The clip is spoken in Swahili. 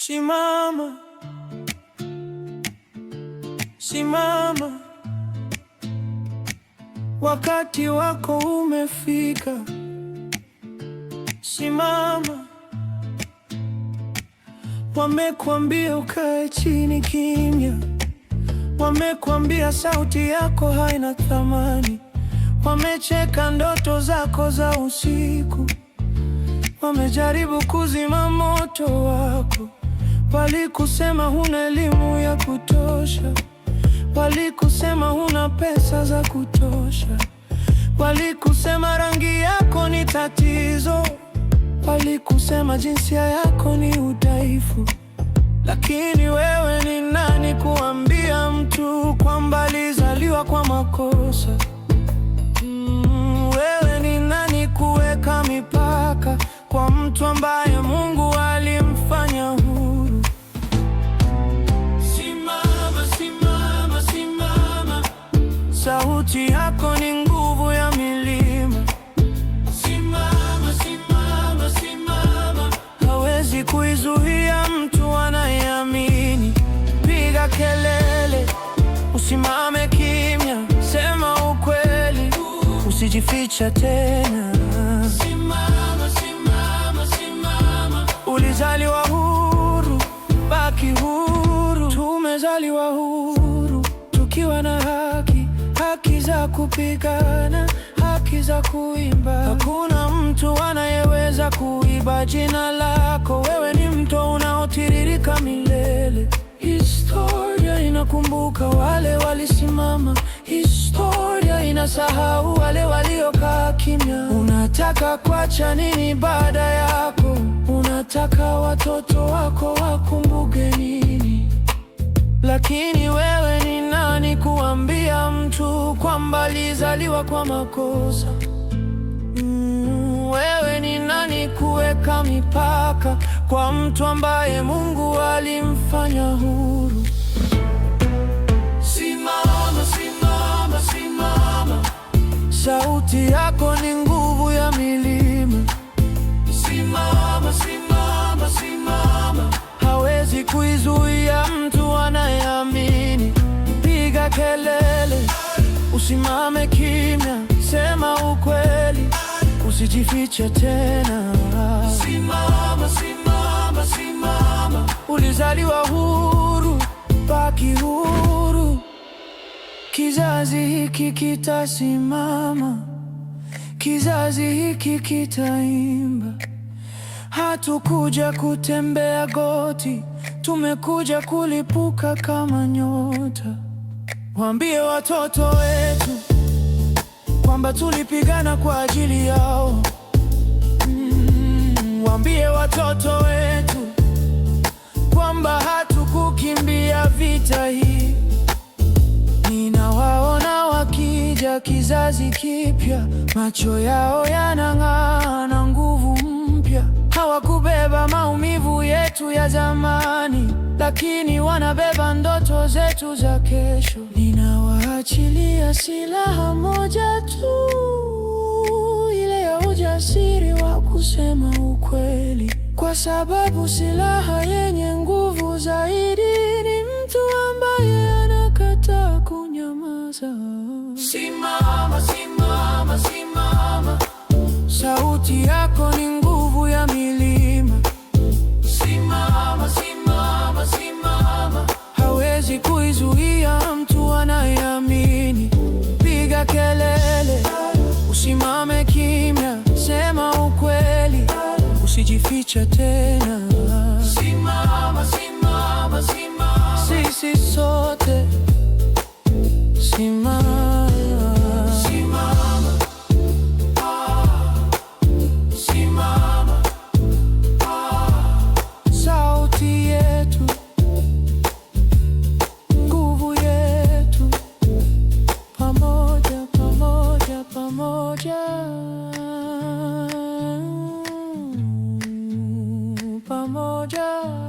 Simama, simama, wakati wako umefika. Simama, wamekuambia ukae chini kimya, wamekuambia sauti yako haina thamani, wamecheka ndoto zako za usiku, wamejaribu kuzima moto wako. Walikusema huna elimu ya kutosha, walikusema huna pesa za kutosha, walikusema rangi yako ni tatizo, walikusema jinsia yako ni udhaifu. Lakini wewe ni nani kuambia mtu kwamba alizaliwa kwa makosa? Wewe ni nani kuweka mipaka kwa mtu ambaye Mungu alimfanya huru? Simama, simama, simama, sauti yako ni nguvu ya milima. Simama, simama, simama, hawezi kuizuia mtu anayeamini. Piga kelele, usimame kimya, sema ukweli, usijificha tena. Simama, simama, simama, ulizaliwa huru, baki huru. Tumezaliwa huru, tukiwa na haki, haki za kupigana, haki za kuimba. Hakuna mtu anayeweza kuiba jina lako. Wewe ni mto unaotiririka milele. Historia inakumbuka wale walisimama, historia inasahau wale waliokaa kimya. Unataka kuacha nini baada yako? Unataka watoto wako wakumbuke nini? Lakini wewe ni nani kuambia mtu kwamba alizaliwa kwa makosa? Wewe ni nani kuweka mipaka kwa mtu ambaye Mungu alimfanya huru? Simama, simama, simama, sauti yako ni nguvu ya milima. Simama, simama, simama, hawezi kuizuia mtu anayeamini. Piga kelele, usimame kimya, sema ukweli, usijifiche tena. Simama, simama, simama, ulizaliwa huru, baki huru. Kizazi hiki kitasimama, kizazi hiki kitaimba. Hatukuja kutembea goti, tumekuja kulipuka kama nyota. Waambie watoto wetu kwamba tulipigana kwa ajili yao. Waambie watoto wetu kwamba hatukukimbia vita hii. Ninawaona wakija, kizazi kipya, macho yao yanang'aa na nguvu mpya. Hawakubeba maumivu yetu ya zamani, lakini wanabeba ndoto zetu za kesho. Ninawaachilia silaha moja tu, ile ya ujasiri wa kusema ukweli, kwa sababu silaha yenye nguvu zaidi ni mtu ambaye anakataa kunyamaza. Simama, simama, simama, sauti yako ni nguvu ya milima. Simama, simama, simama, hawezi kuizuia mtu anayeamini. Piga kelele, usimame kimya, sema ukweli, usijifiche tena. Simama, simama, simama, sisi sote simama. Simama, simama, sauti yetu, nguvu yetu, pamoja, pamoja, pamoja, pamoja.